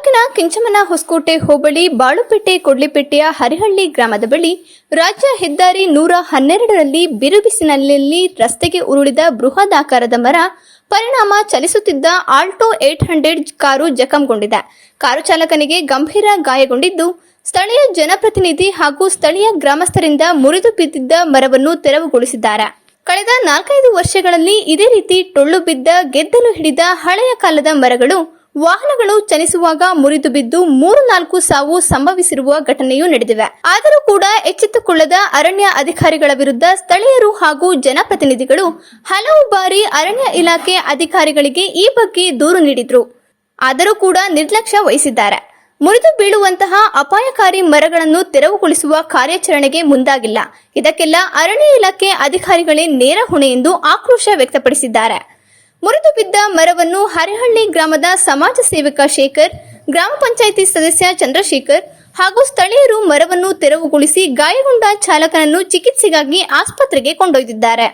ತಾಲೂಕಿನ ಕಿಂಚಮನ ಹೊಸಕೋಟೆ ಹೋಬಳಿ ಬಾಳುಪೇಟೆ ಕೊಡ್ಲಿಪೇಟೆಯ ಹರಿಹಳ್ಳಿ ಗ್ರಾಮದ ಬಳಿ ರಾಜ್ಯ ಹೆದ್ದಾರಿ 112ರಲ್ಲಿ ಬಿರುಬಿಸಿಲಿನಲ್ಲಿ ರಸ್ತೆಗೆ ಉರುಳಿದ ಬೃಹದಾಕಾರದ ಮರ ಪರಿಣಾಮ ಚಲಿಸುತ್ತಿದ್ದ ಆಲ್ಟೋ 800 ಕಾರು ಜಖಂಗೊಂಡಿದೆ. ಕಾರು ಚಾಲಕನಿಗೆ ಗಂಭೀರ ಗಾಯಗೊಂಡಿದ್ದು, ಸ್ಥಳೀಯ ಜನಪ್ರತಿನಿಧಿ ಹಾಗೂ ಸ್ಥಳೀಯ ಗ್ರಾಮಸ್ಥರಿಂದ ಮುರಿದು ಬಿದ್ದಿದ್ದ ಮರವನ್ನು ತೆರವುಗೊಳಿಸಿದ್ದಾರೆ. ಕಳೆದ 4-5 ವರ್ಷಗಳಲ್ಲಿ ಇದೇ ರೀತಿ ಟೊಳ್ಳು ಬಿದ್ದ, ಗೆದ್ದಲು ಹಿಡಿದ ಹಳೆಯ ಕಾಲದ ಮರಗಳು ವಾಹನಗಳು ಚಲಿಸುವಾಗ ಮುರಿದು ಬಿದ್ದು 3-4 ಸಾವು ಸಂಭವಿಸಿರುವ ಘಟನೆಯೂ ನಡೆದಿವೆ. ಆದರೂ ಕೂಡ ಎಚ್ಚೆತ್ತುಕೊಳ್ಳದ ಅರಣ್ಯ ಅಧಿಕಾರಿಗಳ ವಿರುದ್ಧ ಸ್ಥಳೀಯರು ಹಾಗೂ ಜನಪ್ರತಿನಿಧಿಗಳು ಹಲವು ಬಾರಿ ಅರಣ್ಯ ಇಲಾಖೆ ಅಧಿಕಾರಿಗಳಿಗೆ ಈ ಬಗ್ಗೆ ದೂರು ನೀಡಿದ್ರು. ಆದರೂ ಕೂಡ ನಿರ್ಲಕ್ಷ್ಯ ವಹಿಸಿದ್ದಾರೆ. ಮುರಿದು ಬೀಳುವಂತಹ ಅಪಾಯಕಾರಿ ಮರಗಳನ್ನು ತೆರವುಗೊಳಿಸುವ ಕಾರ್ಯಾಚರಣೆಗೆ ಮುಂದಾಗಿಲ್ಲ. ಇದಕ್ಕೆಲ್ಲ ಅರಣ್ಯ ಇಲಾಖೆ ಅಧಿಕಾರಿಗಳೇ ನೇರ ಹೊಣೆ ಎಂದು ಆಕ್ರೋಶ ವ್ಯಕ್ತಪಡಿಸಿದ್ದಾರೆ. ಮುರಿದು ಬಿದ್ದ ಮರವನ್ನು ಹರಿಹಳ್ಳಿ ಗ್ರಾಮದ ಸಮಾಜ ಸೇವಕ ಶೇಖರ್, ಗ್ರಾಮ ಪಂಚಾಯಿತಿ ಸದಸ್ಯ ಚಂದ್ರಶೇಖರ್ ಹಾಗೂ ಸ್ಥಳೀಯರು ಮರವನ್ನು ತೆರವುಗೊಳಿಸಿ ಗಾಯಗೊಂಡ ಚಾಲಕನನ್ನು ಚಿಕಿತ್ಸೆಗಾಗಿ ಆಸ್ಪತ್ರೆಗೆ ಕೊಂಡೊಯ್ದಿದ್ದಾರೆ.